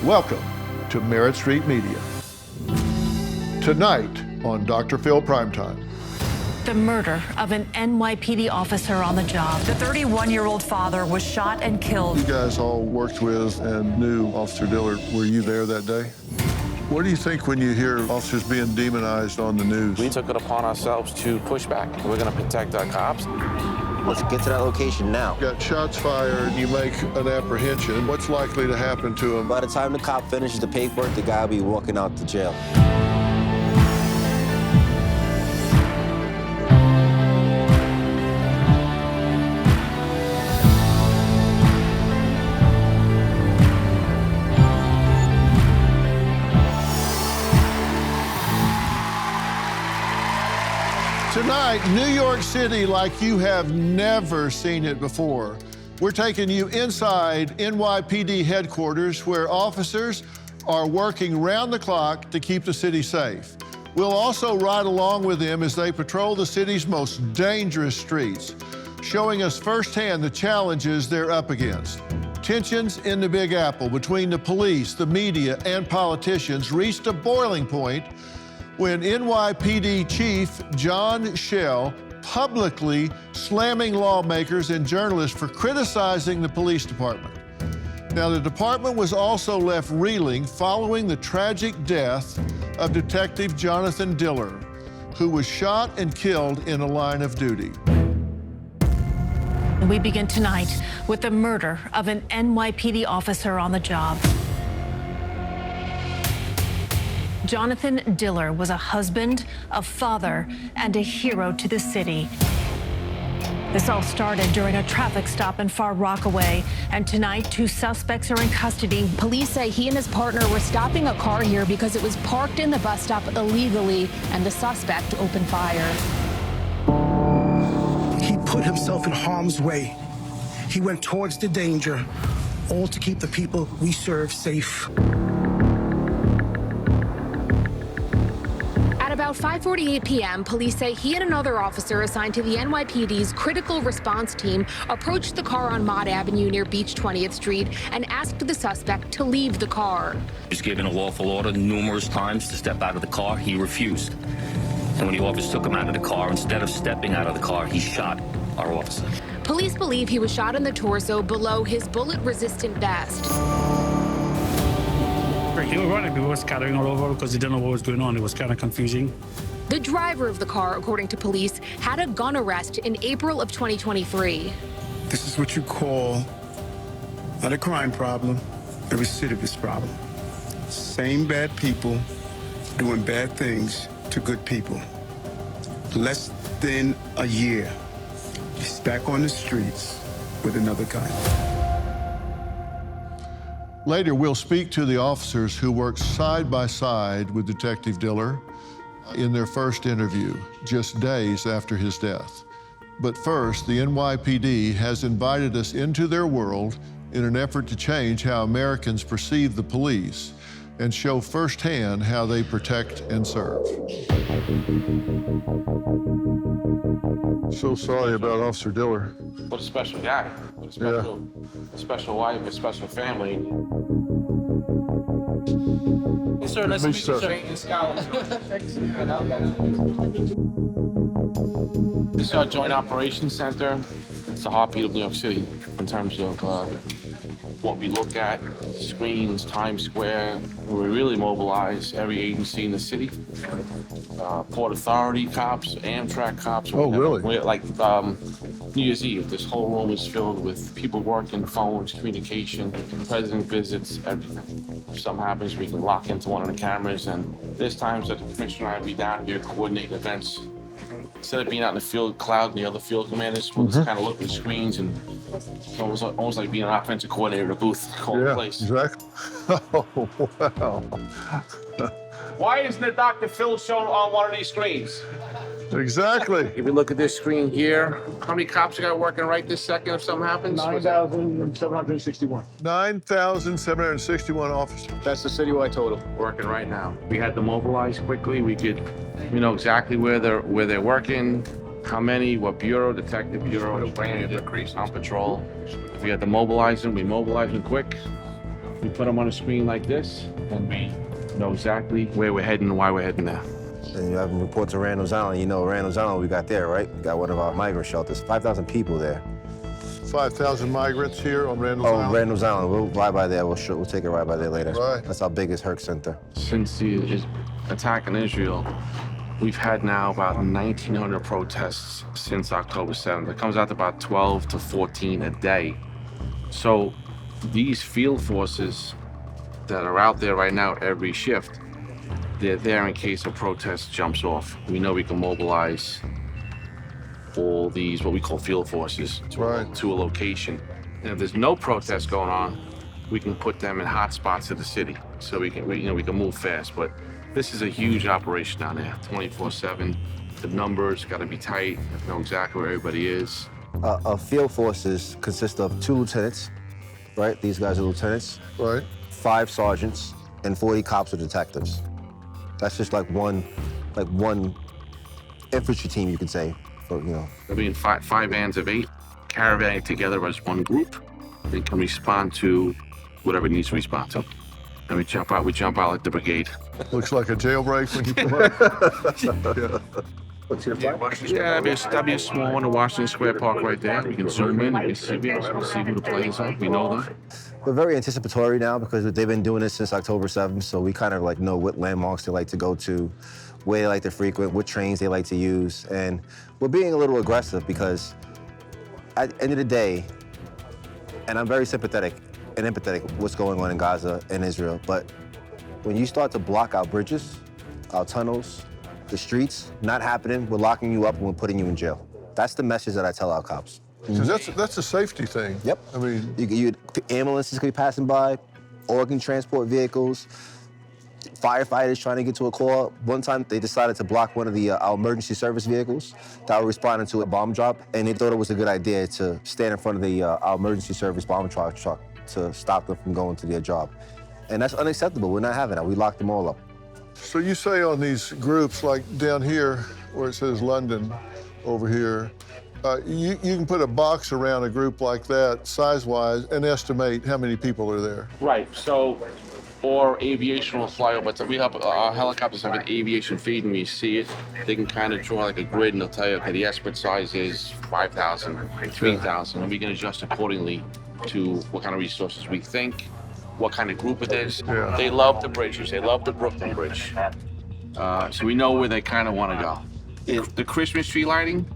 Welcome to Merritt Street Media. Tonight on Dr. Phil Primetime. The murder of an NYPD officer on the job. The 31-year-old father was shot and killed. You guys all worked with and knew Officer Diller. Were you there that day? What do you think when you hear officers being demonized on the news? We took it upon ourselves to push back. We're going to protect our cops. Let's get to that location now. Got shots fired, you make an apprehension. What's likely to happen to him? By the time the cop finishes the paperwork, the guy will be walking out to jail. Tonight, New York City like you have never seen it before. We're taking you inside NYPD headquarters where officers are working round the clock to keep the city safe. We'll also ride along with them as they patrol the city's most dangerous streets, showing us firsthand the challenges they're up against. Tensions in the Big Apple between the police, the media, and politicians reached a boiling point when NYPD Chief John Schell publicly slamming lawmakers and journalists for criticizing the police department. Now, the department was also left reeling following the tragic death of Detective Jonathan Diller, who was shot and killed in a line of duty. We begin tonight with the murder of an NYPD officer on the job. Jonathan Diller was a husband, a father, and a hero to the city. This all started during a traffic stop in Far Rockaway, and tonight 2 suspects are in custody. Police say he and his partner were stopping a car here because it was parked in the bus stop illegally, and the suspect opened fire. He put himself in harm's way. He went towards the danger, all to keep the people we serve safe. At about 5:48 p.m., police say he and another officer assigned to the NYPD's critical response team approached the car on Mott Avenue near Beach 20th Street and asked the suspect to leave the car. He was given a lawful order numerous times to step out of the car. He refused. And when the officers took him out of the car, instead of stepping out of the car, he shot our officer. Police believe he was shot in the torso below his bullet-resistant vest. He was running, people were scattering all over because they didn't know what was going on. It was kind of confusing. The driver of the car, according to police, had a gun arrest in April of 2023. This is what you call not a crime problem, a recidivist problem. Same bad people doing bad things to good people. Less than a year, he's back on the streets with another gun. Later, we'll speak to the officers who worked side by side with Detective Diller in their first interview, just days after his death. But first, the NYPD has invited us into their world in an effort to change how Americans perceive the police and show firsthand how they protect and serve. So sorry about Officer Diller. What a special guy. What a special wife, a special family. Yes, sir. Nice to meet you, sir. This is our Joint Operations Center. It's the heartbeat of New York City in terms of what we look at, screens, Times Square, where we really mobilize every agency in the city. Port Authority cops, Amtrak cops. Oh, really? We're like New Year's Eve, this whole room is filled with people working, phones, communication, president visits, everything. If something happens, we can lock into one of the cameras, and there's times that the commissioner and I will be down here coordinating events. Instead of being out in the field, Cloud and the other field commanders will just kind of look at the screens, and it's almost like being an offensive coordinator in a booth, calling the place. Exactly. Oh, wow. Why isn't the Dr. Phil shown on one of these screens? Exactly. If you look at this screen here, how many cops you got working right this second if something happens? 9,761. 9,761 officers. That's the citywide total. Working right now. We had to mobilize quickly. We know exactly where they're working, how many, what bureau, detective bureau, on patrol. If we had to mobilize them, we mobilized them quick. We put them on a screen like this, and we know exactly where we're heading and why we're heading there. And you have them report to Randall's Island. You know Randall's Island we got there, right? We got one of our migrant shelters. 5,000 people there. 5,000 migrants here on Randall's Island? Oh, Randall's Island. We'll ride by there. We'll take a ride by there later. Right. That's our biggest HERC center. Since the attack in Israel, we've had now about 1,900 protests since October 7th. It comes out to about 12 to 14 a day. So these field forces that are out there right now every shift, they're there in case a protest jumps off. We know we can mobilize all these, what we call field forces, to a location. And if there's no protest going on, we can put them in hot spots of the city. So we can move fast. But this is a huge operation down there, 24/7. The numbers gotta be tight, know exactly where everybody is. Our field forces consist of 2 lieutenants, right? These guys are lieutenants. Right. 5 sergeants and 40 cops or detectives. That's just like one infantry team, you could say. So, you know. I mean, five vans of 8 caravanning together as one group. They can respond to whatever it needs to respond to. And we jump out like the brigade. Looks like a jailbreak when you come up. Yeah, that'd be a small one in Washington Square Park right there. We can zoom in, we can see who the players are. We know them. We're very anticipatory now because they've been doing this since October 7th, so we kind of like know what landmarks they like to go to, where they like to frequent, what trains they like to use, and we're being a little aggressive because at the end of the day, and I'm very sympathetic and empathetic with what's going on in Gaza and Israel, but when you start to block our bridges, our tunnels, the streets, not happening, we're locking you up and we're putting you in jail. That's the message that I tell our cops. Because that's a safety thing. Yep. I mean, ambulances could be passing by, organ transport vehicles, firefighters trying to get to a call. One time they decided to block one of our emergency service vehicles that were responding to a bomb drop, and they thought it was a good idea to stand in front of our emergency service bomb truck to stop them from going to their job. And that's unacceptable. We're not having that. We locked them all up. So you say on these groups, like down here where it says London over here, you can put a box around a group like that, size-wise, and estimate how many people are there. Right, so, or aviation will fly over. We have, our helicopters have an aviation feed, and we see it. They can kind of draw like a grid, and they'll tell you, okay, the estimate size is 5,000, 3,000, and we can adjust accordingly to what kind of resources we think, what kind of group it is. Yeah. They love the bridges. They love the Brooklyn Bridge. So we know where they kind of want to go. The Christmas tree lighting,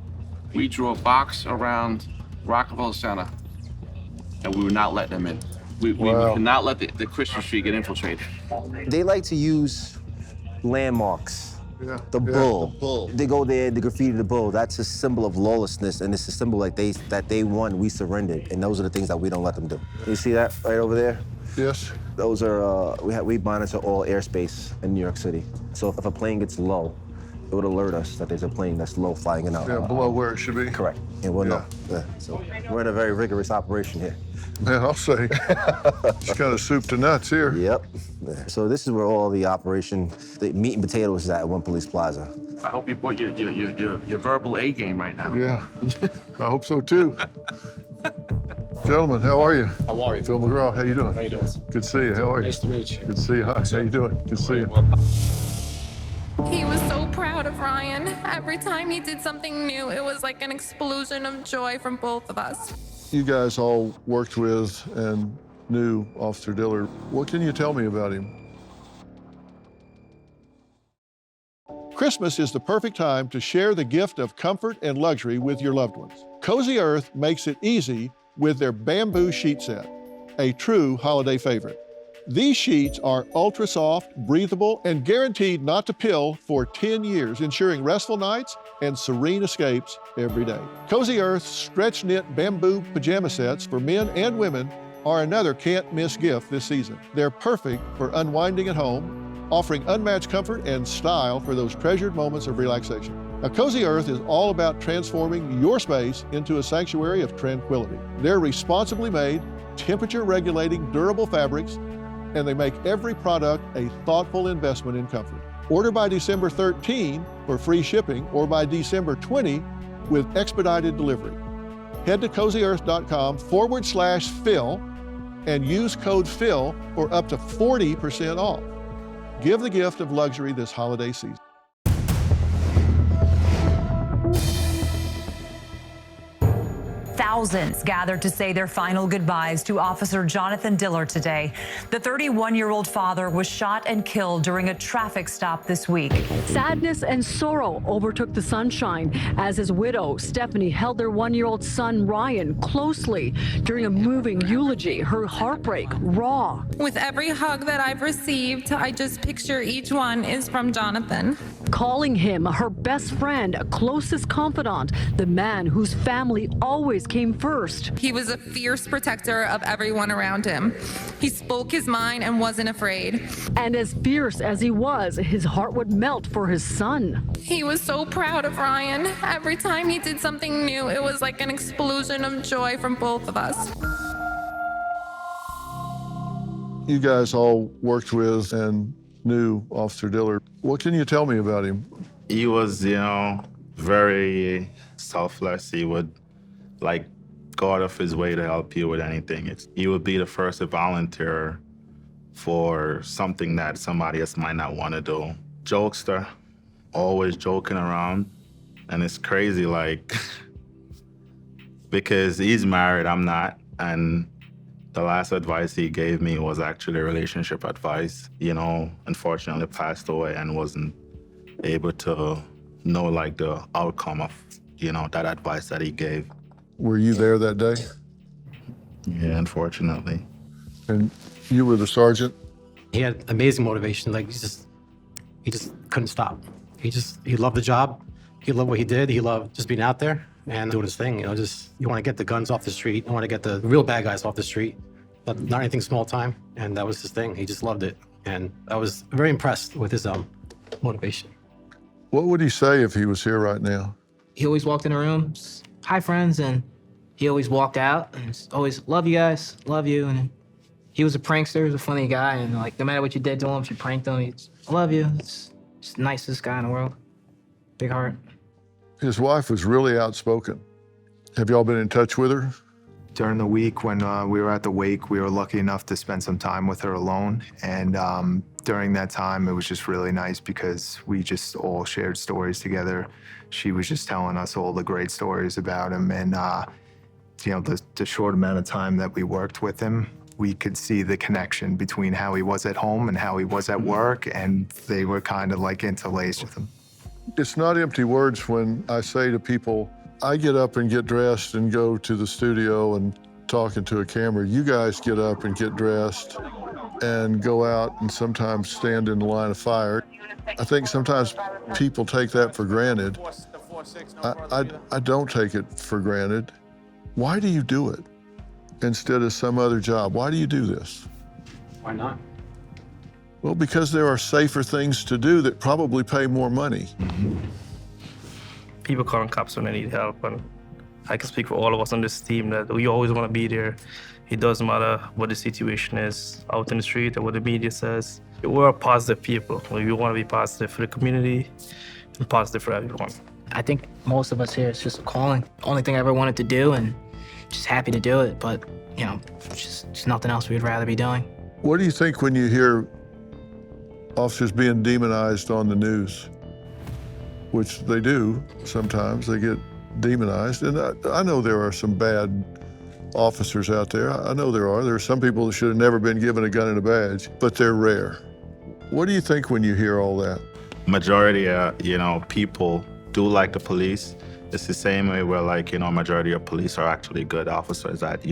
we drew a box around Rockefeller Center, and we would not let them in. We cannot let the Christmas tree get infiltrated. They like to use landmarks. Yeah. The bull. They go there, they graffiti the bull. That's a symbol of lawlessness, and it's a symbol like that they won, we surrendered, and those are the things that we don't let them do. You see that right over there? Yes. Those are, we monitor all airspace in New York City. So if a plane gets low, it would alert us that there's a plane that's low flying in out. Yeah, below where it should be. Correct. And we'll know. Yeah. So we're in a very rigorous operation here. Man, I'll say. It's kind of soup to nuts here. Yep. Yeah. So this is where all the operation, the meat and potatoes is at One Police Plaza. I hope you put your verbal A game right now. Yeah, I hope so too. Gentlemen, how are you? How are you? Phil McGraw, how you doing? How you doing? Good to see you. How are you? Nice to meet you. Good to see you. Hi, how you doing? Good to see you. He was so proud of Ryan. Every time he did something new, it was like an explosion of joy from both of us. You guys all worked with and knew Officer Diller. What can you tell me about him? Christmas is the perfect time to share the gift of comfort and luxury with your loved ones. Cozy Earth makes it easy with their bamboo sheet set, a true holiday favorite. These sheets are ultra soft, breathable, and guaranteed not to pill for 10 years, ensuring restful nights and serene escapes every day. Cozy Earth's stretch knit bamboo pajama sets for men and women are another can't miss gift this season. They're perfect for unwinding at home, offering unmatched comfort and style for those treasured moments of relaxation. Now, Cozy Earth is all about transforming your space into a sanctuary of tranquility. They're responsibly made, temperature-regulating, durable fabrics, and they make every product a thoughtful investment in comfort. Order by December 13 for free shipping or by December 20 with expedited delivery. Head to CozyEarth.com/Phil and use code PHIL for up to 40% off. Give the gift of luxury this holiday season. Thousands gathered to say their final goodbyes to Officer Jonathan Diller today. The 31-year-old father was shot and killed during a traffic stop this week. Sadness and sorrow overtook the sunshine as his widow, Stephanie, held their 1-year-old son, Ryan, closely during a moving eulogy. Her heartbreak raw. With every hug that I've received, I just picture each one is from Jonathan. Calling him her best friend, closest confidant, the man whose family always came first. He was a fierce protector of everyone around him. He spoke his mind and wasn't afraid. And as fierce as he was, his heart would melt for his son. He was so proud of Ryan. Every time he did something new, it was like an explosion of joy from both of us. You guys all worked with and knew Officer Diller. What can you tell me about him? He was, very selfless. He would, go out of his way to help you with anything. He would be the first to volunteer for something that somebody else might not want to do. Jokester, always joking around. And it's crazy, because he's married, I'm not. And the last advice he gave me was actually relationship advice. Unfortunately passed away and wasn't able to know the outcome of, that advice that he gave. Were you there that day? Yeah, unfortunately. And you were the sergeant? He had amazing motivation. He just couldn't stop. He loved the job. He loved what he did. He loved just being out there and doing his thing. You want to get the guns off the street. You want to get the real bad guys off the street, but not anything small time. And that was his thing. He just loved it. And I was very impressed with his motivation. What would he say if he was here right now? He always walked in the room, hi friends, and he always walked out and always, love you guys, love you. And he was a prankster, he was a funny guy, and no matter what you did to him, if you pranked him, he's, I love you. It's just the nicest guy in the world. Big heart. His wife was really outspoken. Have y'all been in touch with her? During the week when we were at the wake, we were lucky enough to spend some time with her alone. And during that time, it was just really nice because we just all shared stories together. She was just telling us all the great stories about him. And, the short amount of time that we worked with him, we could see the connection between how he was at home and how he was at work. And they were kind of interlaced with him. It's not empty words when I say to people, I get up and get dressed and go to the studio and talking to a camera. You guys get up and get dressed and go out and sometimes stand in the line of fire. I think sometimes people take that for granted. I don't take it for granted. Why do you do it instead of some other job? Why do you do this? Why not? Well, because there are safer things to do that probably pay more money. Mm-hmm. People calling cops when they need help, and I can speak for all of us on this team that we always want to be there. It doesn't matter what the situation is out in the street or what the media says. We're positive people. We want to be positive for the community and positive for everyone. I think most of us here, it's just a calling. Only thing I ever wanted to do, and just happy to do it, but, just nothing else we'd rather be doing. What do you think when you hear officers being demonized on the news? Which they do sometimes, they get demonized. And I know there are some bad officers out there. I know there are. There are some people that should have never been given a gun and a badge, but they're rare. What do you think when you hear all that? Majority of, people do like the police. It's the same way where majority of police are actually good officers that,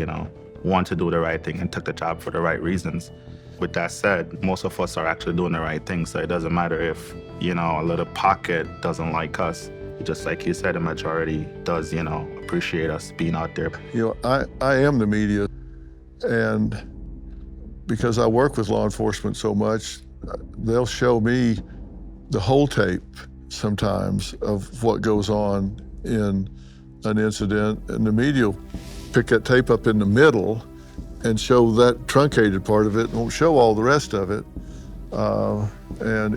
want to do the right thing and took the job for the right reasons. With that said, most of us are actually doing the right thing, so it doesn't matter if, a little pocket doesn't like us. Just like you said, the majority does, appreciate us being out there. I am the media, and because I work with law enforcement so much, they'll show me the whole tape sometimes of what goes on in an incident, and the media will pick that tape up in the middle and show that truncated part of it, and won't show all the rest of it. And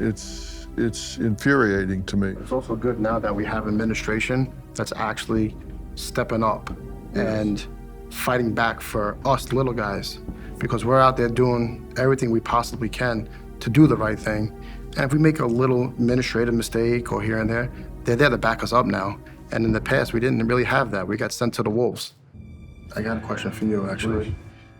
it's infuriating to me. It's also good now that we have administration that's actually stepping up and fighting back for us little guys. because we're out there doing everything we possibly can to do the right thing. And if we make a little administrative mistake or here and there, they're there to back us up now. And in the past, we didn't really have that. We got sent to the wolves. I got a question for you, actually.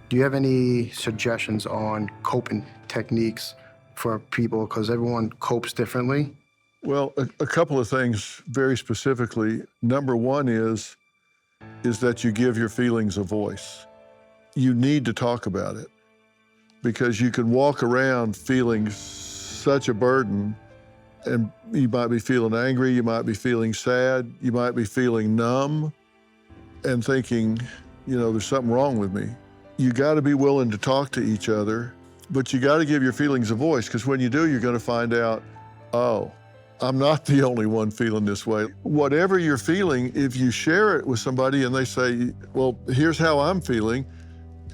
Do you have any suggestions on coping techniques for people? Because everyone copes differently. Well, a couple of things very specifically. Number one is that you give your feelings a voice. You need to talk about it because you can walk around feeling such a burden, and you might be feeling angry, you might be feeling sad, you might be feeling numb and thinking, you know, there's something wrong with me. You gotta be willing to talk to each other, but you gotta give your feelings a voice, because when you do, you're gonna find out, oh, I'm not the only one feeling this way. Whatever you're feeling, if you share it with somebody and they say, well, here's how I'm feeling,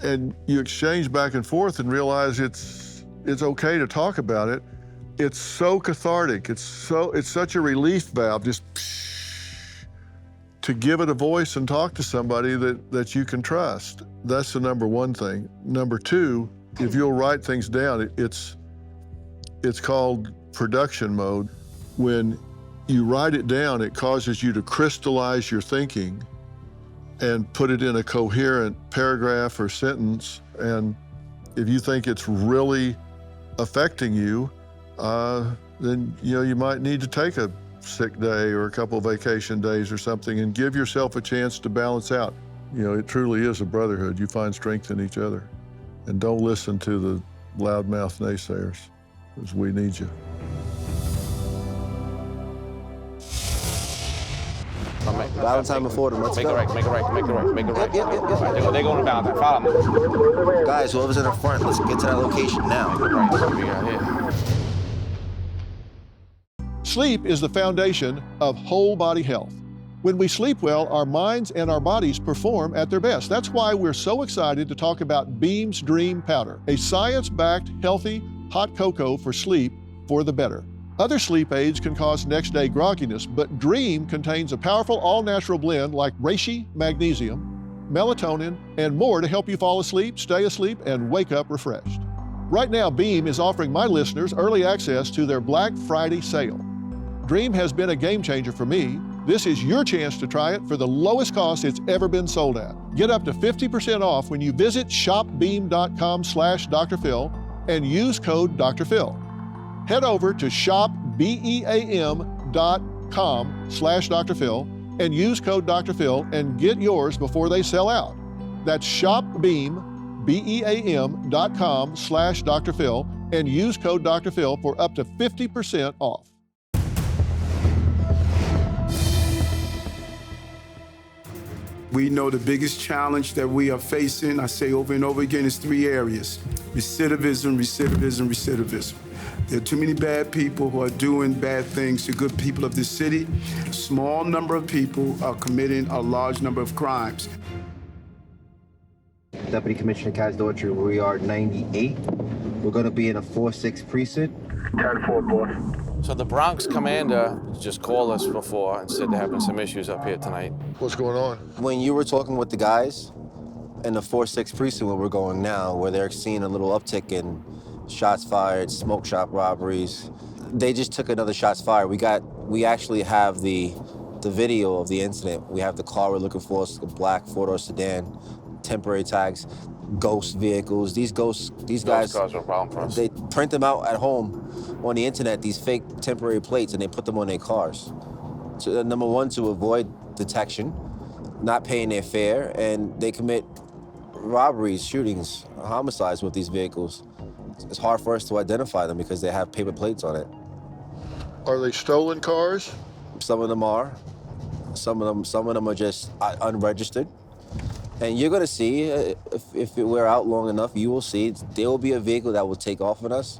and you exchange back and forth and realize it's okay to talk about it, it's so cathartic. It's such a relief valve, just to give it a voice and talk to somebody that you can trust. That's the number one thing. Number two, if you'll write things down, it's called production mode. When you write it down, it causes you to crystallize your thinking and put it in a coherent paragraph or sentence. And if you think it's really affecting you, then you might need to take a sick day or a couple of vacation days or something and give yourself a chance to balance out. It truly is a brotherhood. You find strength in each other. And don't listen to the loudmouth naysayers, because we need you. Valentine before them. Let's Make go. it right. Yep. They're going to Valentine. Follow me. Guys, whoever's in the front, let's get to that location now. Right, what we got here. Sleep is the foundation of whole body health. When we sleep well, our minds and our bodies perform at their best. That's why we're so excited to talk about Beam's Dream Powder, a science-backed, healthy, hot cocoa for sleep for the better. Other sleep aids can cause next-day grogginess, but Dream contains a powerful all-natural blend like reishi, magnesium, melatonin, and more to help you fall asleep, stay asleep, and wake up refreshed. Right now, Beam is offering my listeners early access to their Black Friday sale. Dream has been a game changer for me. This is your chance to try it for the lowest cost it's ever been sold at. Get up to 50% off when you visit shopbeam.com/Dr. Phil and use code Dr. Phil. Head over to shopbeam.com/Dr. Phil and use code Dr. Phil and get yours before they sell out. That's shopbeam.com/Dr. Phil and use code Dr. Phil for up to 50% off. We know the biggest challenge that we are facing, I say over and over again, is three areas: recidivism, recidivism, recidivism. There are too many bad people who are doing bad things to good people of this city. A small number of people are committing a large number of crimes. Deputy Commissioner Kaz Daughtry, we are 98. We're going to be in a 4-6 precinct. 10-4, boss. So the Bronx commander just called us before and said they're having some issues up here tonight. What's going on? When you were talking with the guys in the 4-6 precinct where we're going now, where they're seeing a little uptick in shots fired, smoke shop robberies, they just took another shots fired. We actually have the video of the incident. We have the car we're looking for, it's a black four-door sedan, temporary tags, ghost vehicles. These guys, cars are a problem for us. They print them out at home on the internet, these fake temporary plates, and they put them on their cars. So number one, to avoid detection, not paying their fare, and they commit robberies, shootings, homicides with these vehicles. It's hard for us to identify them because they have paper plates on it. Are they stolen cars? Some of them are. Some of them are just unregistered. And you're gonna see, if we're out long enough, you will see, there will be a vehicle that will take off on us.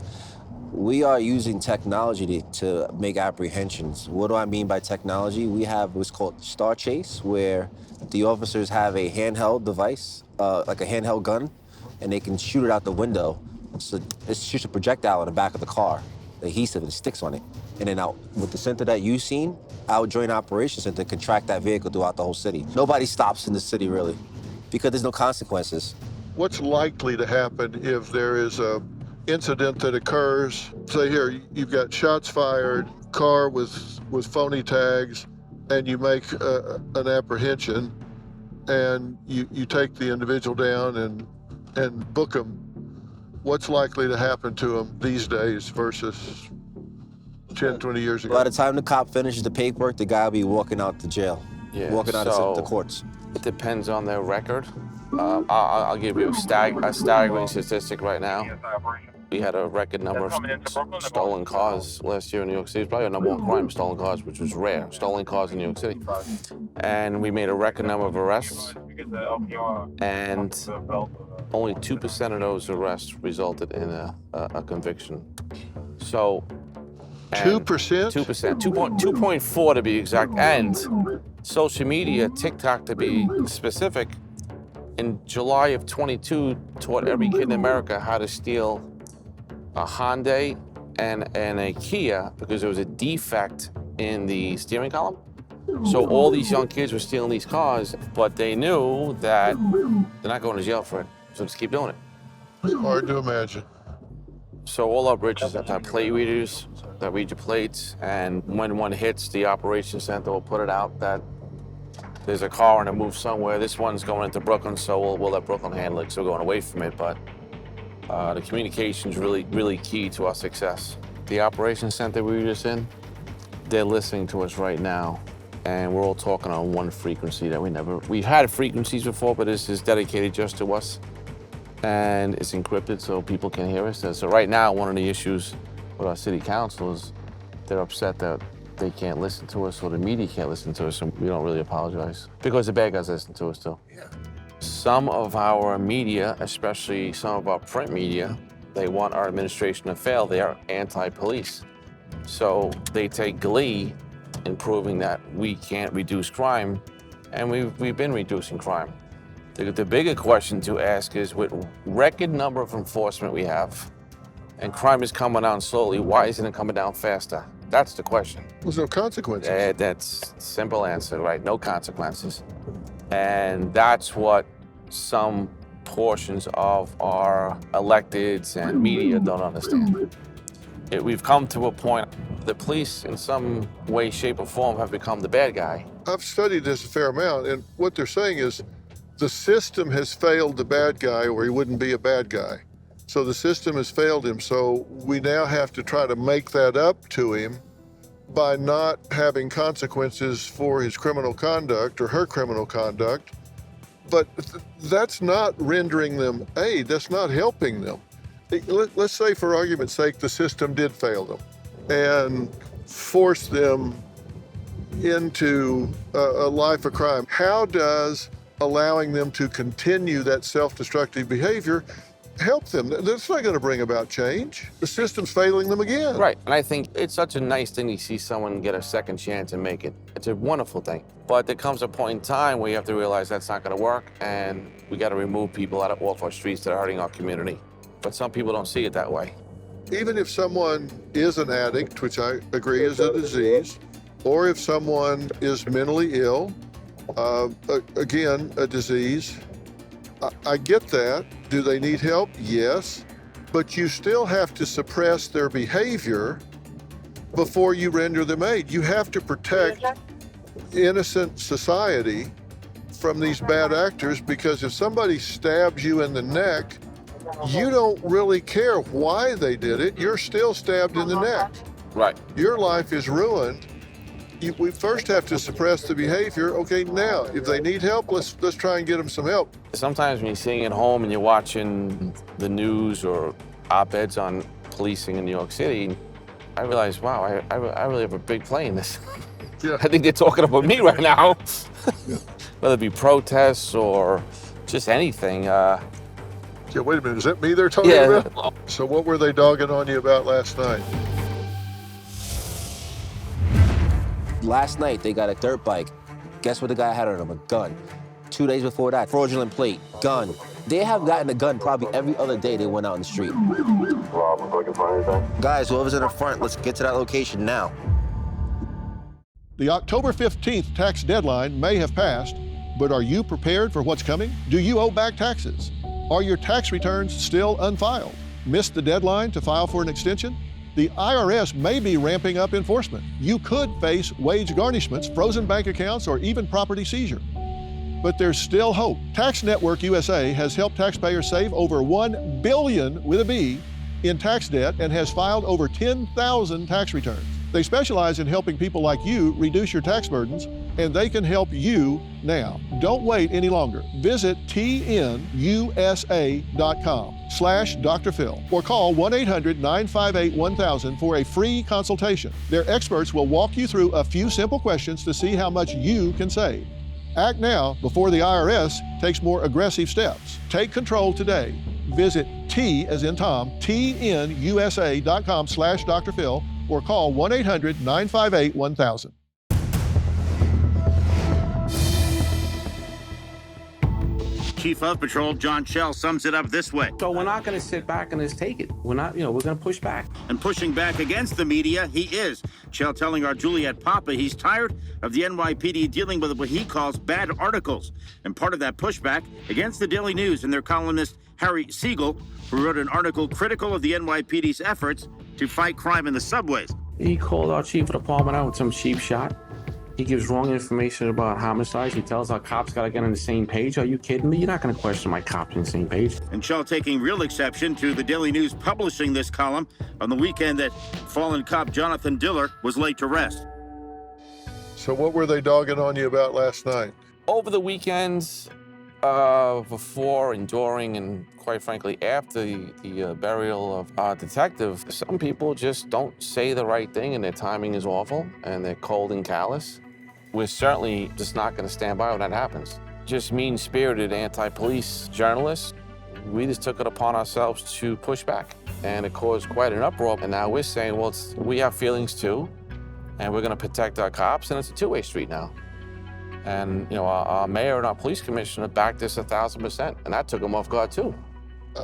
We are using technology to make apprehensions. What do I mean by technology? We have what's called Star Chase, where the officers have a handheld device, like a handheld gun, and they can shoot it out the window. So it shoots a projectile in the back of the car, the adhesive, and it sticks on it. And then out with the center that you've seen, our Joint Operations Center can track that vehicle throughout the whole city. Nobody stops in the city, really, because there's no consequences. What's likely to happen if there is a incident that occurs? Say here, you've got shots fired, car with phony tags, and you make an apprehension, and you take the individual down and book them. What's likely to happen to them these days versus 10, 20 years ago? By the time the cop finishes the paperwork, the guy will be walking out the jail, walking out of the courts. It depends on their record. I'll give you a staggering statistic right now. We had a record number of stolen cars last year in New York City. It's probably our #1 crime, stolen cars, which was rare. Stolen cars in New York City. And we made a record number of arrests. And only 2% of those arrests resulted in a conviction. So 2%? 2%, 2.4 to be exact. And social media, TikTok to be specific, in July of 22 taught every kid in America how to steal a Hyundai and a Kia because there was a defect in the steering column. So all these young kids were stealing these cars, but they knew that they're not going to jail for it, so just keep doing it. It's hard to imagine. So all our bridges have to have plate readers that read your plates, and when one hits, the operations center will put it out that there's a car and it moves somewhere. This one's going into Brooklyn, so we'll let Brooklyn handle it, so we're going away from it, but the communication's really key to our success. The operations center we were just in, they're listening to us right now, and we're all talking on one frequency that we've had frequencies before, but this is dedicated just to us, and it's encrypted so people can hear us. So right now, one of the issues with our city council is they're upset that they can't listen to us or the media can't listen to us, and we don't really apologize because the bad guys listen to us too. Yeah. Some of our media, especially some of our print media, they want our administration to fail. They are anti-police. So they take glee in proving that we can't reduce crime, and we've been reducing crime. The bigger question to ask is, with record number of enforcement we have, and crime is coming down slowly, why isn't it coming down faster? That's the question. There's no consequences. That's a simple answer, right? No consequences. And that's what some portions of our electeds and media don't understand. We've come to a point, the police in some way, shape, or form have become the bad guy. I've studied this a fair amount, and what they're saying is the system has failed the bad guy, or he wouldn't be a bad guy. So the system has failed him, so we now have to try to make that up to him by not having consequences for his criminal conduct or her criminal conduct. But that's not rendering them aid, that's not helping them. Let's say, for argument's sake, the system did fail them and force them into a life of crime. How does allowing them to continue that self-destructive behavior help them? That's not going to bring about change. The system's failing them again. Right, and I think it's such a nice thing to see someone get a second chance and make it. It's a wonderful thing. But there comes a point in time where you have to realize that's not going to work, and we got to remove people off our streets that are hurting our community. But some people don't see it that way. Even if someone is an addict, which I agree is a disease, or if someone is mentally ill, again, a disease, I get that. Do they need help? Yes. But you still have to suppress their behavior before you render them aid. You have to protect innocent society from these bad actors, because if somebody stabs you in the neck, you don't really care why they did it. You're still stabbed in the neck. Right. Your life is ruined. We first have to suppress the behavior. Okay, now, if they need help, let's try and get them some help. Sometimes when you're sitting at home and you're watching the news or op-eds on policing in New York City, I realize, wow, I really have a big play in this. Yeah. I think they're talking about me right now. Yeah. Whether it be protests or just anything. Yeah, wait a minute, is that me they're talking about? So what were they dogging on you about last night? Last night, they got a dirt bike. Guess what the guy had on him? A gun. 2 days before that, fraudulent plate, gun. They have gotten a gun probably every other day they went out in the street. Guys, whoever's in the front, let's get to that location now. The October 15th tax deadline may have passed, but are you prepared for what's coming? Do you owe back taxes? Are your tax returns still unfiled? Missed the deadline to file for an extension? The IRS may be ramping up enforcement. You could face wage garnishments, frozen bank accounts, or even property seizure. But there's still hope. Tax Network USA has helped taxpayers save over $1 billion with a B in tax debt and has filed over 10,000 tax returns. They specialize in helping people like you reduce your tax burdens, and they can help you now. Don't wait any longer. Visit tnusa.com/Dr. Phil or call 1-800-958-1000 for a free consultation. Their experts will walk you through a few simple questions to see how much you can save. Act now before the IRS takes more aggressive steps. Take control today. Visit T as in Tom, tnusa.com/Dr. Phil or call 1-800-958-1000. Chief of Patrol John Schell sums it up this way. So we're not going to sit back and just take it. We're not, we're going to push back. And pushing back against the media, he is. Schell telling our Juliet Papa he's tired of the NYPD dealing with what he calls bad articles. And part of that pushback against the Daily News and their columnist Harry Siegel, who wrote an article critical of the NYPD's efforts to fight crime in the subways. He called our chief of department out with some cheap shot. He gives wrong information about homicides. He tells our cops got to get on the same page. Are you kidding me? You're not going to question my cops on the same page. And Schell taking real exception to the Daily News publishing this column on the weekend that fallen cop Jonathan Diller was laid to rest. So what were they dogging on you about last night? Over the weekends, before and during and quite frankly after the burial of our detective, some people just don't say the right thing and their timing is awful and they're cold and callous. We're certainly just not going to stand by when that happens. Just mean-spirited anti-police journalists, we just took it upon ourselves to push back, and it caused quite an uproar. And now we're saying, well, we have feelings too, and we're going to protect our cops, and it's a two-way street now. And our mayor and our police commissioner backed this 1,000%, and that took them off guard too.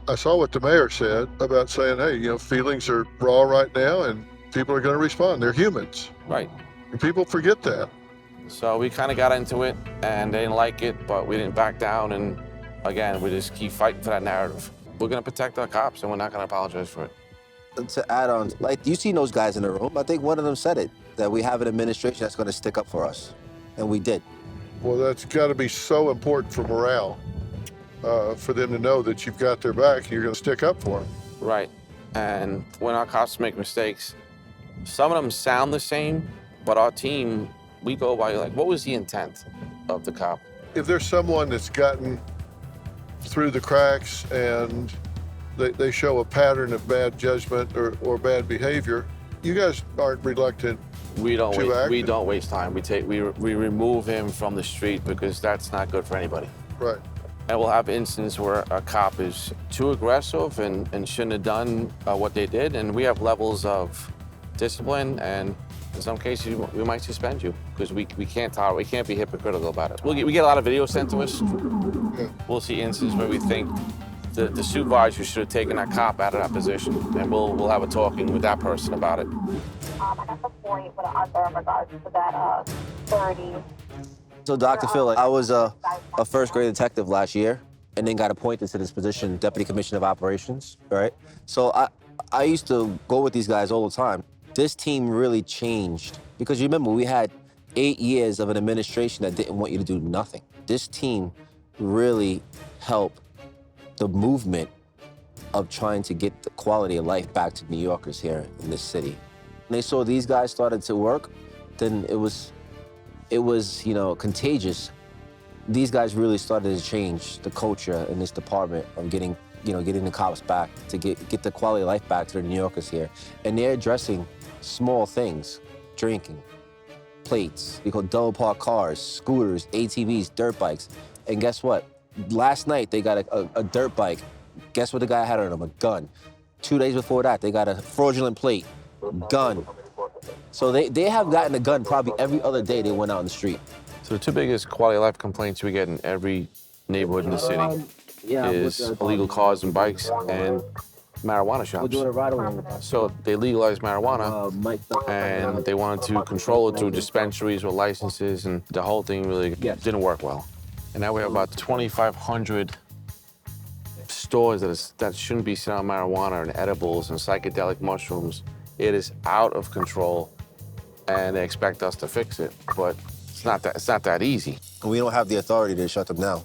I saw what the mayor said about saying, hey, feelings are raw right now, and people are going to respond. They're humans. Right. And people forget that. So we kind of got into it, and they didn't like it, but we didn't back down, and again, we just keep fighting for that narrative. We're going to protect our cops, and we're not going to apologize for it. To add on, you've seen those guys in the room. I think one of them said it, that we have an administration that's going to stick up for us, and we did. Well, that's got to be so important for morale, for them to know that you've got their back and you're going to stick up for them. Right. And when our cops make mistakes, some of them sound the same, but our team, we go by what was the intent of the cop? If there's someone that's gotten through the cracks and they show a pattern of bad judgment or bad behavior, you guys aren't reluctant. We don't waste time. We remove him from the street because that's not good for anybody. Right. And we'll have instances where a cop is too aggressive and shouldn't have done what they did, and we have levels of discipline, and in some cases we might suspend you because we can't tolerate, we can't be hypocritical about it. We get a lot of videos sent to us. Yeah. We'll see instances where we think the supervisor should have taken that cop out of that position, and we'll have a talking with that person about it. And at the point with an answer in regards to that 30. So Dr. Phil, I was a first grade detective last year and then got appointed to this position, Deputy Commissioner of Operations, right? So I used to go with these guys all the time. This team really changed because you remember we had 8 years of an administration that didn't want you to do nothing. This team really helped the movement of trying to get the quality of life back to New Yorkers here in this city. When they saw these guys started to work, then it was contagious. These guys really started to change the culture in this department of getting the cops back, to get the quality of life back to the New Yorkers here. And they're addressing small things, drinking, plates, we call double parked cars, scooters, ATVs, dirt bikes. And guess what? Last night, they got a dirt bike. Guess what the guy had on him? A gun. 2 days before that, they got a fraudulent plate, gun. So they have gotten a gun probably every other day they went out on the street. So the two biggest quality of life complaints we get in every neighborhood in the city is illegal cars and bikes and marijuana shops. We're doing it right away. So they legalized marijuana and they wanted to control it through dispensaries or licenses, and the whole thing really didn't work well. And now we have about 2,500 stores that shouldn't be selling marijuana and edibles and psychedelic mushrooms. It is out of control, and they expect us to fix it, but it's not that easy. We don't have the authority to shut them down.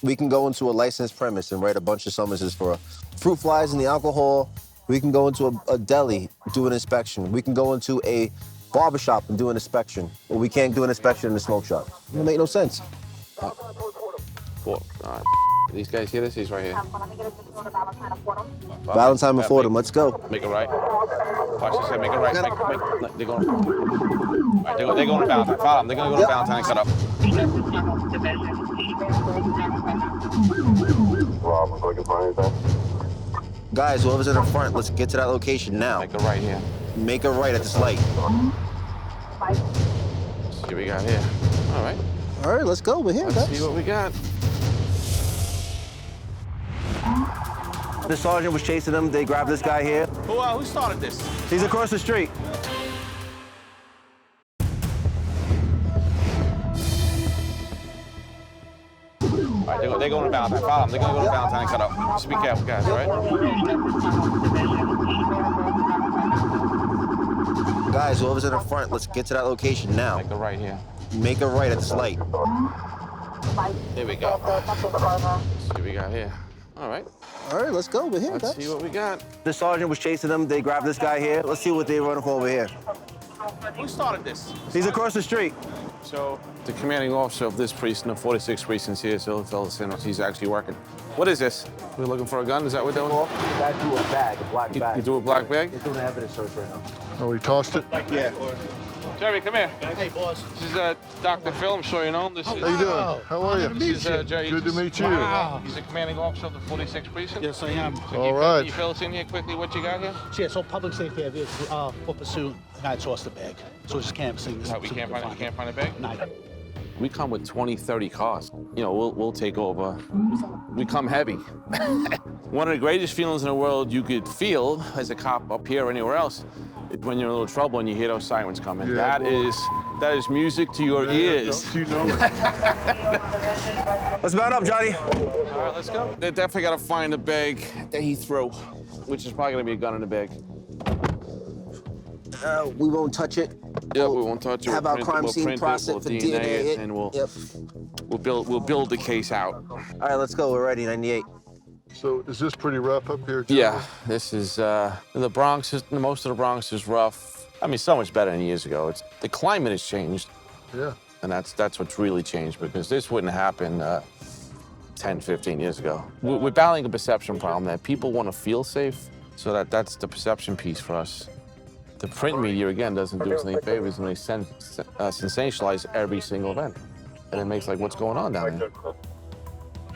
We can go into a licensed premise and write a bunch of summonses for fruit flies and the alcohol. We can go into a deli, do an inspection. We can go into a barbershop and do an inspection. But we can't do an inspection in the smoke shop. It don't make no sense. These guys hear this? He's right here. Valentine and Fordham, let's go. Make it right. Watch this, make it right. They're going. Right, they're going to Valentine. Follow them. They're going to go to Valentine and cut up. Guys, whoever's in the front, let's get to that location now. Make it right here. Make it right at this light. Let's see what we got here. All right. All right, let's go. We're here, Let's guys. see what we got. The sergeant was chasing them. They grabbed this guy here. Who started this? He's across the street. All right, they're going to Valentine. Follow them. They're going to go to Valentine and cut up. Just be careful, guys, all right? Guys, whoever's in the front, let's get to that location now. Make it right here. Make it right at this light. Here we go. Let's see what we got here. All right. All right, let's go. We're here, Let's guys. see what we got. The sergeant was chasing them. They grabbed this guy here. Let's see what they're running for over here. Who started this? He's across the street. So the commanding officer of this precinct, the 46th precinct here, so fellas, he's actually working. What is this? We're looking for a gun? Is that what we're doing? That threw a bag, a black bag. You threw a black bag? They're doing an evidence search right now. Oh, he tossed it? Yeah. Jerry, come here. Hey, boss. This is Dr. Phil. I'm sure you know him. This is, How you doing? How are you? This is Jerry. Good to meet you. Wow. He's the commanding officer of the 46th precinct. Yes, I am. So All right. Can you fill us in here quickly what you got here? Yeah, so public safety, for pursuit, the guy tossed the bag. So it's canvassing. We can't find a bag? No. We come with 20, 30 cars. You know, we'll take over. We come heavy. One of the greatest feelings in the world you could feel as a cop up here or anywhere else is when you're in a little trouble and you hear those sirens coming. Yeah, that is music to your ears. Don't you know it? Let's mount up, Johnny. All right, let's go. They definitely got to find the bag that he threw, which is probably going to be a gun in the bag. We won't touch it. Yeah, we won't touch it. Have our crime scene process for DNA. And we'll build the case out. All right, let's go. We're ready, 98. So is this pretty rough up here, Joe? Yeah, this is the Bronx. Most of the Bronx is rough. I mean, so much better than years ago. The climate has changed. Yeah. And that's what's really changed, because this wouldn't happen 10, 15 years ago. We're battling a perception problem that people want to feel safe, so that's the perception piece for us. The print media, again, doesn't do us any favors when they sensationalize every single event. And it makes like, what's going on down there?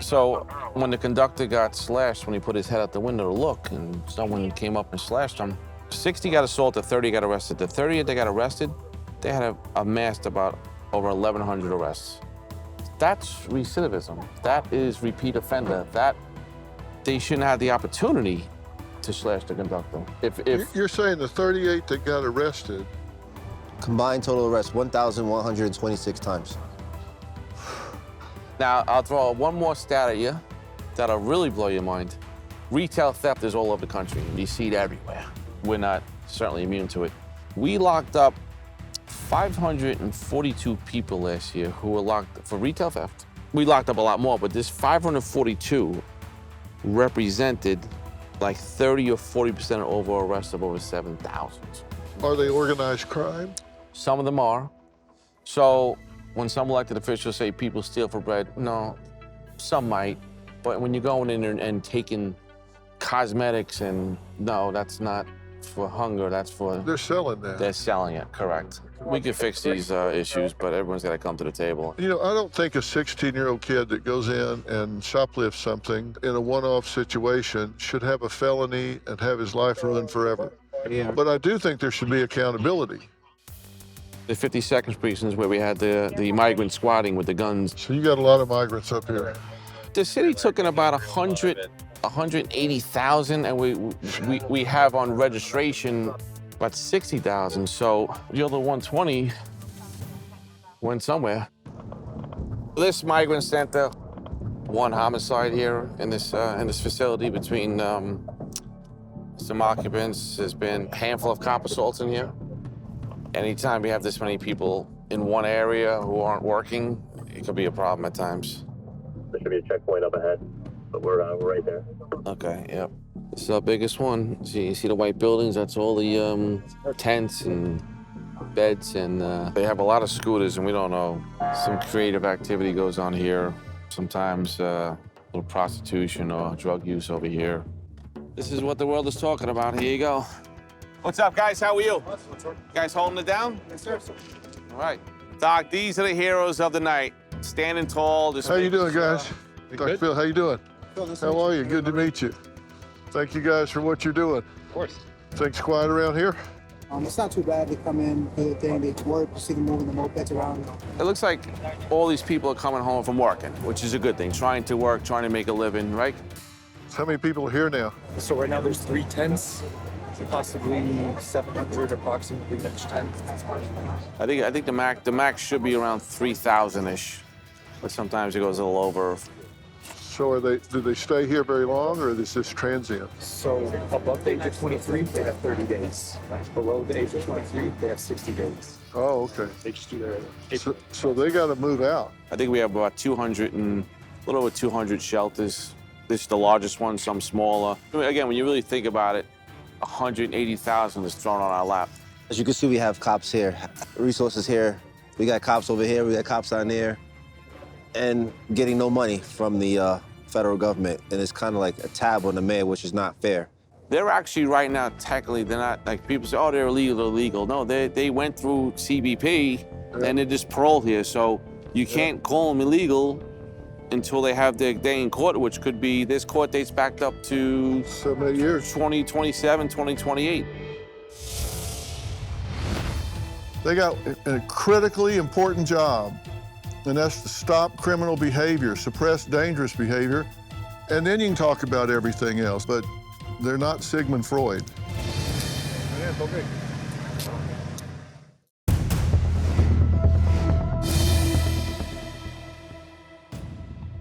So when the conductor got slashed, when he put his head out the window to look, and someone came up and slashed him, 60 got assaulted, 30 got arrested. The 30 that got arrested, they had amassed about over 1,100 arrests. That's recidivism. That is repeat offender. That they shouldn't have the opportunity to slash the conductor. If You're saying the 38 that got arrested. Combined total arrests, 1,126 times. Now, I'll throw one more stat at you that'll really blow your mind. Retail theft is all over the country. You see it everywhere. We're not certainly immune to it. We locked up 542 people last year who were locked for retail theft. We locked up a lot more, but this 542 represented like 30 or 40% of overall arrests of over 7,000. Are they organized crime? Some of them are. So when some elected officials say people steal for bread, no, some might. But when you're going in and taking cosmetics and no, that's not for hunger, that's for... They're selling that. They're selling it, correct. We can fix these issues, but everyone's got to come to the table. You know, I don't think a 16-year-old kid that goes in and shoplifts something in a one-off situation should have a felony and have his life ruined forever. Yeah. But I do think there should be accountability. The 52nd precinct is where we had the migrant squatting with the guns. So you got a lot of migrants up here. The city took in about 180,000, and we have on registration about 60,000. So the other 120 went somewhere. This migrant center one homicide here in this facility between some occupants. There's been a handful of cop assaults in here. Anytime we have this many people in one area who aren't working, it could be a problem at times. There should be a checkpoint up ahead, but we're right there. Okay, yep. This is our biggest one. You see the white buildings? That's all the tents and beds, and they have a lot of scooters, and we don't know. Some creative activity goes on here. Sometimes a little prostitution or drug use over here. This is what the world is talking about. Here you go. What's up, guys? How are you? You guys holding it down? Yes, sir. All right. Doc, these are the heroes of the night. Standing tall. How you doing, guys? Dr. Phil, how you doing? How are you? Good to meet you. Thank you guys for what you're doing. Of course. Things quiet around here? It's not too bad. They come in, do their thing, they work, you see them moving the mopeds around. It looks like all these people are coming home from working, which is a good thing. Trying to work, trying to make a living, right? How many people are here now? So right now there's 3 tents, possibly 700 approximately each tent. I think the max should be around 3,000-ish, but sometimes it goes a little over. So do they stay here very long, or is this transient? So above the age of 23, they have 30 days. Below the age of 23, they have 60 days. Oh, okay. They just do their... So they got to move out. I think we have about 200 and a little over 200 shelters. This is the largest one, some smaller. I mean, again, when you really think about it, 180,000 is thrown on our lap. As you can see, we have cops here, resources here. We got cops over here, we got cops down there, and getting no money from the federal government. And it's kind of like a tab on the mayor, which is not fair. They're actually right now, technically, they're not, like people say, oh, they're illegal. No, they went through CBP and they're just paroled here. So you can't call them illegal until they have their day in court, which could be, this court dates back up to 7, 8 years. 2027, 2028. They got a critically important job, and that's to stop criminal behavior, suppress dangerous behavior, and then you can talk about everything else, but they're not Sigmund Freud. Yeah, okay.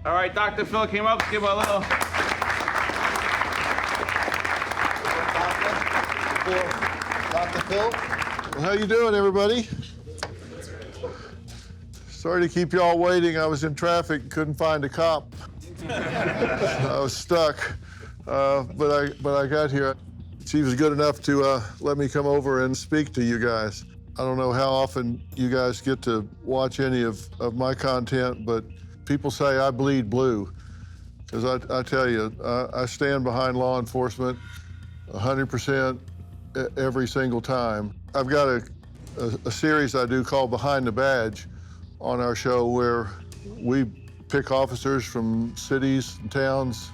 All right, Dr. Phil came up, give a little. Dr. Phil? Well, how you doing, everybody? Sorry to keep y'all waiting. I was in traffic, couldn't find a cop. I was stuck, but I got here. She was good enough to let me come over and speak to you guys. I don't know how often you guys get to watch any of my content, but people say I bleed blue, because I tell you, I stand behind law enforcement 100% every single time. I've got a series I do called Behind the Badge on our show, where we pick officers from cities and towns,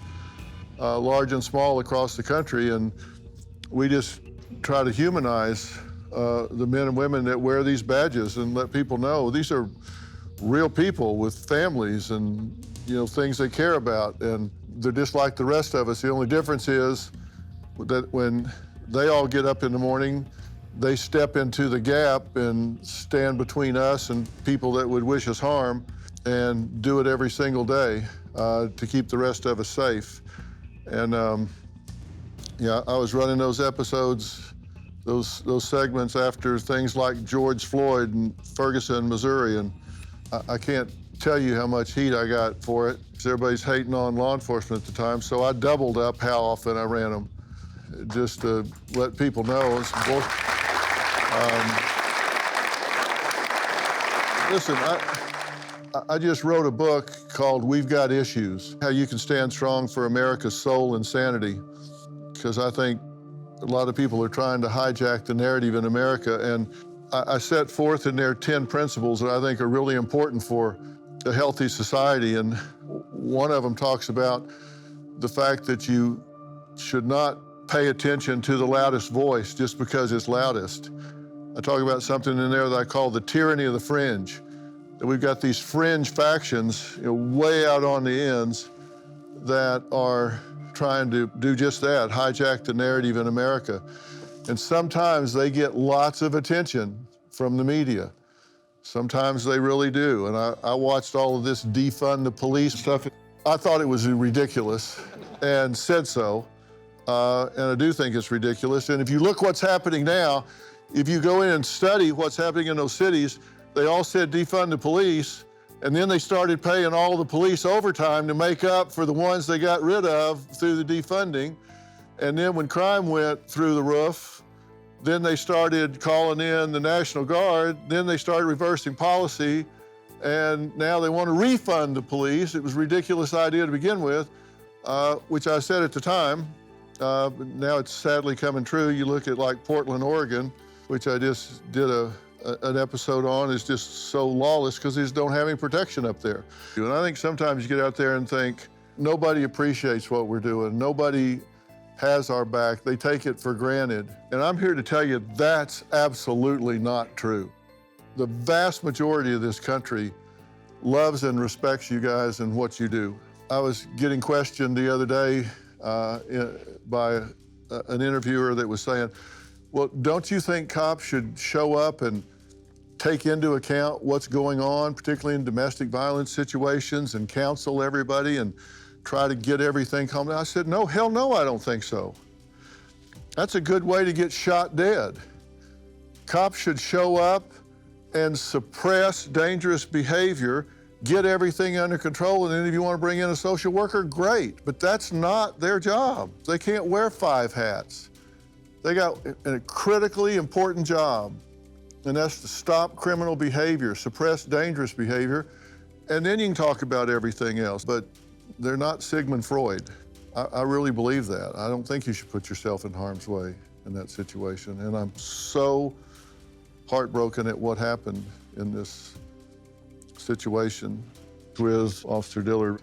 large and small across the country, and we just try to humanize the men and women that wear these badges and let people know these are real people with families and, you know, things they care about, and they're just like the rest of us. The only difference is that when they all get up in the morning, they step into the gap and stand between us and people that would wish us harm, and do it every single day to keep the rest of us safe. And yeah, I was running those episodes, those segments after things like George Floyd in Ferguson, Missouri, and I can't tell you how much heat I got for it. Everybody's hating on law enforcement at the time, so I doubled up how often I ran them, just to let people know. Listen, I just wrote a book called We've Got Issues, How You Can Stand Strong for America's Soul and Sanity, because I think a lot of people are trying to hijack the narrative in America, and I set forth in there 10 principles that I think are really important for a healthy society, and one of them talks about the fact that you should not pay attention to the loudest voice just because it's loudest. I talk about something in there that I call the tyranny of the fringe. That we've got these fringe factions, you know, way out on the ends, that are trying to do just that, hijack the narrative in America. And sometimes they get lots of attention from the media. Sometimes they really do. And I watched all of this defund the police stuff. I thought it was ridiculous and said so. And I do think it's ridiculous. And if you look what's happening now, if you go in and study what's happening in those cities, they all said defund the police, and then they started paying all the police overtime to make up for the ones they got rid of through the defunding. And then when crime went through the roof, then they started calling in the National Guard, then they started reversing policy, and now they want to refund the police. It was a ridiculous idea to begin with, which I said at the time. But now it's sadly coming true. You look at like Portland, Oregon, which I just did an episode on, is just so lawless because they just don't have any protection up there. And I think sometimes you get out there and think, nobody appreciates what we're doing. Nobody has our back. They take it for granted. And I'm here to tell you that's absolutely not true. The vast majority of this country loves and respects you guys and what you do. I was getting questioned the other day by an interviewer that was saying, well, don't you think cops should show up and take into account what's going on, particularly in domestic violence situations, and counsel everybody and try to get everything calmed down? I said, no, hell no, I don't think so. That's a good way to get shot dead. Cops should show up and suppress dangerous behavior, get everything under control, and then if you want to bring in a social worker, great. But that's not their job. They can't wear 5 hats. They got a critically important job, and that's to stop criminal behavior, suppress dangerous behavior, and then you can talk about everything else. But they're not Sigmund Freud. I really believe that. I don't think you should put yourself in harm's way in that situation. And I'm so heartbroken at what happened in this situation with Officer Diller.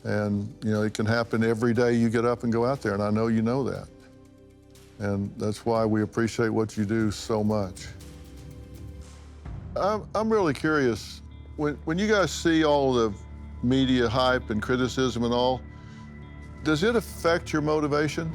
And, you know, it can happen every day you get up and go out there, and I know you know that. And that's why we appreciate what you do so much. I'm really curious, when you guys see all the media hype and criticism and all, does it affect your motivation?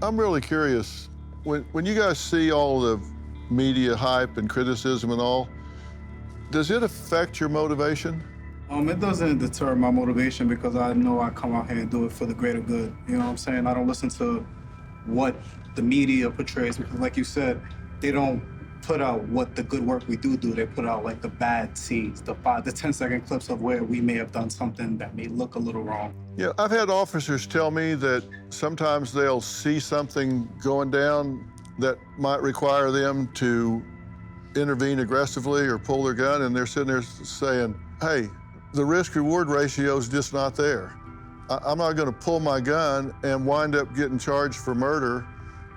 I'm really curious, when you guys see all the media hype and criticism and all, does it affect your motivation? It doesn't deter my motivation because I know I come out here and do it for the greater good. You know what I'm saying? I don't listen to what the media portrays because, like you said, they don't put out what the good work we do. They put out like the bad scenes, the 10-second clips of where we may have done something that may look a little wrong. Yeah, I've had officers tell me that sometimes they'll see something going down that might require them to intervene aggressively or pull their gun, and they're sitting there saying, hey, the risk-reward ratio is just not there. I'm not gonna pull my gun and wind up getting charged for murder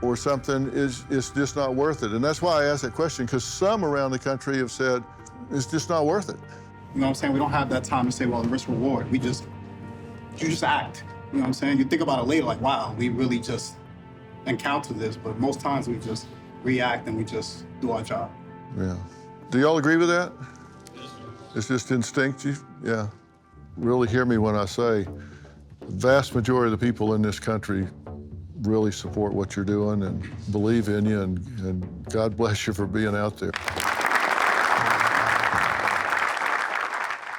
or something. It's just not worth it. And that's why I asked that question, because some around the country have said, it's just not worth it. You know what I'm saying? We don't have that time to say, well, the risk-reward. You just act. You know what I'm saying? You think about it later, like, wow, we really just encountered this, but most times we just react and we just do our job. Yeah. Do y'all agree with that? It's just instinctive? Yeah. Really hear me when I say the vast majority of the people in this country really support what you're doing and believe in you, and God bless you for being out there.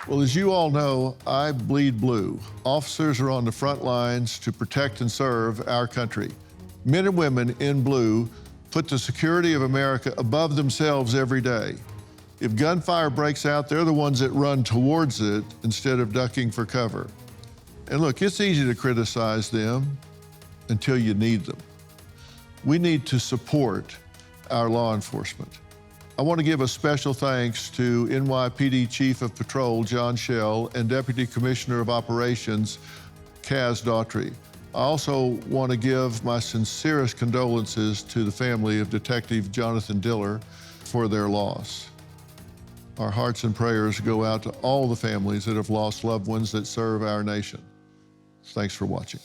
Well, as you all know, I bleed blue. Officers are on the front lines to protect and serve our country. Men and women in blue put the security of America above themselves every day. If gunfire breaks out, they're the ones that run towards it instead of ducking for cover. And look, it's easy to criticize them until you need them. We need to support our law enforcement. I want to give a special thanks to NYPD Chief of Patrol, John Schell, and Deputy Commissioner of Operations, Kaz Daughtry. I also want to give my sincerest condolences to the family of Detective Jonathan Diller for their loss. Our hearts and prayers go out to all the families that have lost loved ones that serve our nation. Thanks for watching.